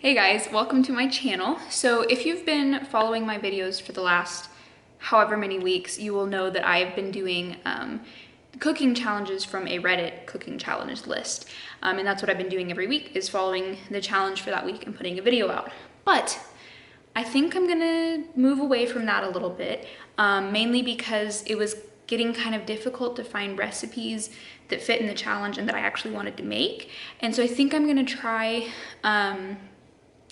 Hey guys, welcome to my channel. So if you've been following my videos for the last however many weeks, you will know that I've been doing cooking challenges from a Reddit cooking challenge list. And that's what I've been doing every week, is following the challenge for that week and putting a video out. But I think I'm gonna move away from that a little bit, mainly because it was getting kind of difficult to find recipes that fit in the challenge and that I actually wanted to make. And so I think I'm gonna try,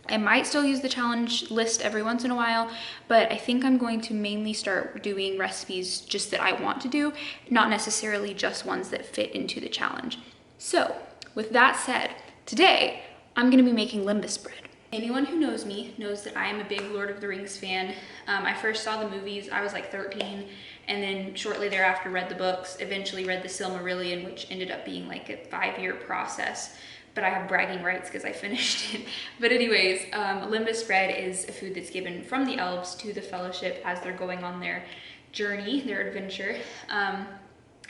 I might still use the challenge list every once in a while, but I think I'm going to mainly start doing recipes just that I want to do, not necessarily just ones that fit into the challenge. So with that said, today I'm gonna be making Lembas bread. Anyone who knows me knows that I am a big Lord of the Rings fan. I first saw the movies, I was like 13, and then shortly thereafter read the books, eventually read the Silmarillion, which ended up being like a 5-year process. But I have bragging rights because I finished it. But anyways, Lembas bread is a food that's given from the elves to the fellowship as they're going on their journey, their adventure. And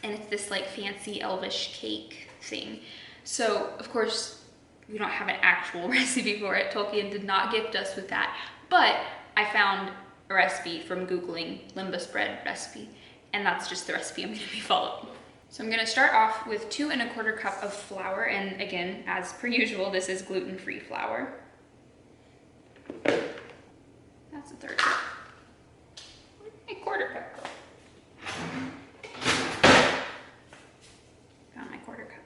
it's this like fancy elvish cake thing. So of course, we don't have an actual recipe for it. Tolkien did not gift us with that. But I found a recipe from Googling Lembas bread recipe. And that's just the recipe I'm gonna be following. So I'm gonna start off with 2 1/4 cup of flour, and again, as per usual, this is gluten-free flour. That's a 1/3 cup. A 1/4 cup. Found my 1/4 cup.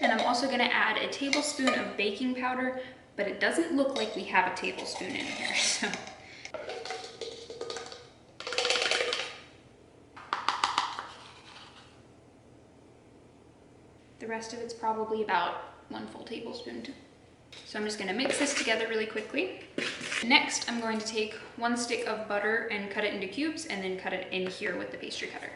And I'm also gonna add a tablespoon of baking powder, but it doesn't look like we have a tablespoon in here, so. The rest of it's probably about 1 full tablespoon. So I'm just gonna mix this together really quickly. Next, I'm going to take 1 stick of butter and cut it into cubes, and then cut it in here with the pastry cutter.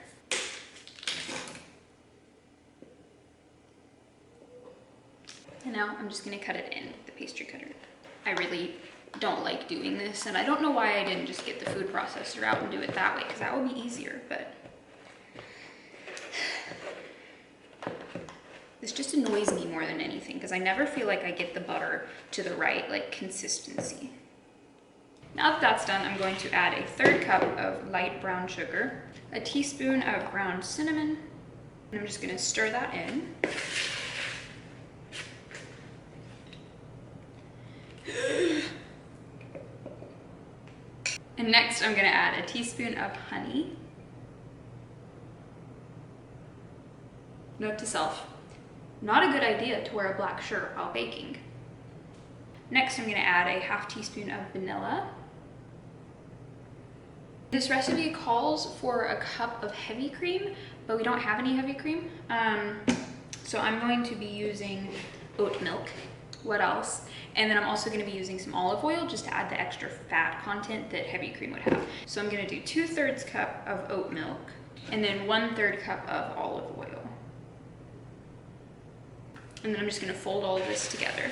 And now I'm just gonna cut it in with the pastry cutter. I really don't like doing this, and I don't know why I didn't just get the food processor out and do it that way, because that would be easier, but this just annoys me more than anything because I never feel like I get the butter to the right like consistency. Now that that's done, I'm going to add a 1/3 cup of light brown sugar, a teaspoon of ground cinnamon, and I'm just gonna stir that in. And next I'm gonna add a teaspoon of honey. Note to self, not a good idea to wear a black shirt while baking. Next, I'm gonna add a 1/2 teaspoon of vanilla. This recipe calls for a cup of heavy cream, but we don't have any heavy cream. So I'm going to be using oat milk. What else? And then I'm also gonna be using some olive oil just to add the extra fat content that heavy cream would have. So I'm gonna do 2/3 cup of oat milk, and then 1/3 cup of olive oil. And then I'm just gonna fold all of this together.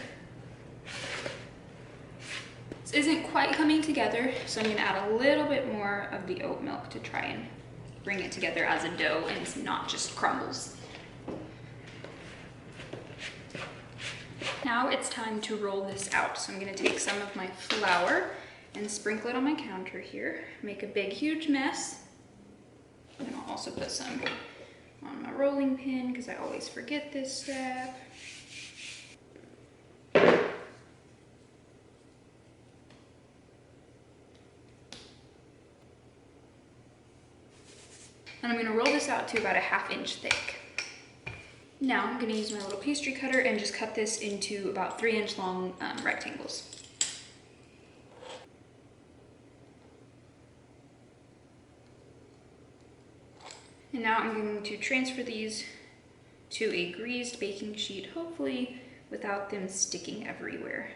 This isn't quite coming together, so I'm gonna add a little bit more of the oat milk to try and bring it together as a dough and it's not just crumbles. Now it's time to roll this out. So I'm gonna take some of my flour and sprinkle it on my counter here. Make a big, huge mess. And I'll also put some on my rolling pin because I always forget this step. And I'm gonna roll this out to about a 1/2 inch thick. Now I'm gonna use my little pastry cutter and just cut this into about 3-inch long rectangles. And now I'm going to transfer these to a greased baking sheet, hopefully without them sticking everywhere.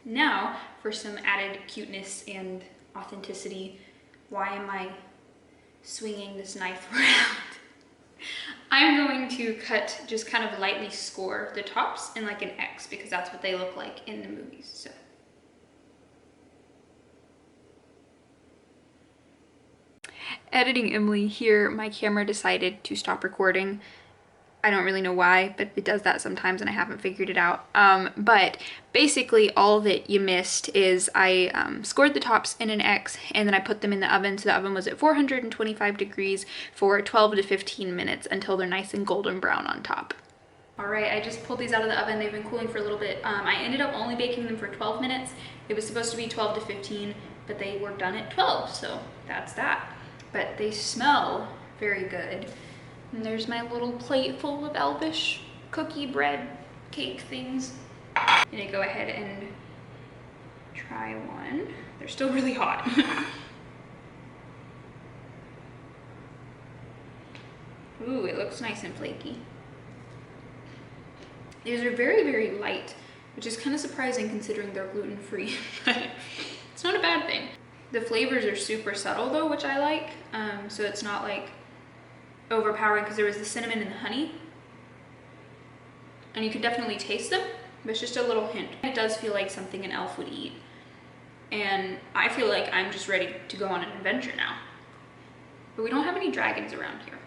Now, for some added cuteness and authenticity, why am I swinging this knife around. I'm going to cut, just kind of lightly score the tops in like an X because that's what they look like in the movies. So. Editing Emily here, my camera decided to stop recording. I don't really know why, but it does that sometimes and I haven't figured it out. But basically all that you missed is I scored the tops in an X and then I put them in the oven. So the oven was at 425 degrees for 12 to 15 minutes until they're nice and golden brown on top. All right, I just pulled these out of the oven. They've been cooling for a little bit. I ended up only baking them for 12 minutes. It was supposed to be 12 to 15, but they were done at 12, so that's that. But they smell very good. And there's my little plate full of Elvish cookie bread cake things. I'm gonna go ahead and try one. They're still really hot. Ooh, it looks nice and flaky. These are very, very light, which is kind of surprising considering they're gluten-free, but it's not a bad thing. The flavors are super subtle though, which I like. So it's not like overpowering because there was the cinnamon and the honey. And you can definitely taste them, but it's just a little hint. It does feel like something an elf would eat. And I feel like I'm just ready to go on an adventure now. But we don't have any dragons around here.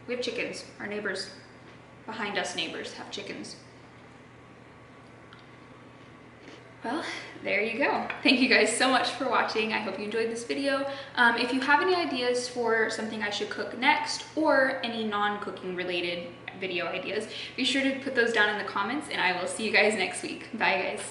We have chickens. Our neighbors, behind us neighbors, have chickens. Well, there you go. Thank you guys so much for watching. I hope you enjoyed this video. If you have any ideas for something I should cook next or any non-cooking related video ideas, be sure to put those down in the comments and I will see you guys next week. Bye guys.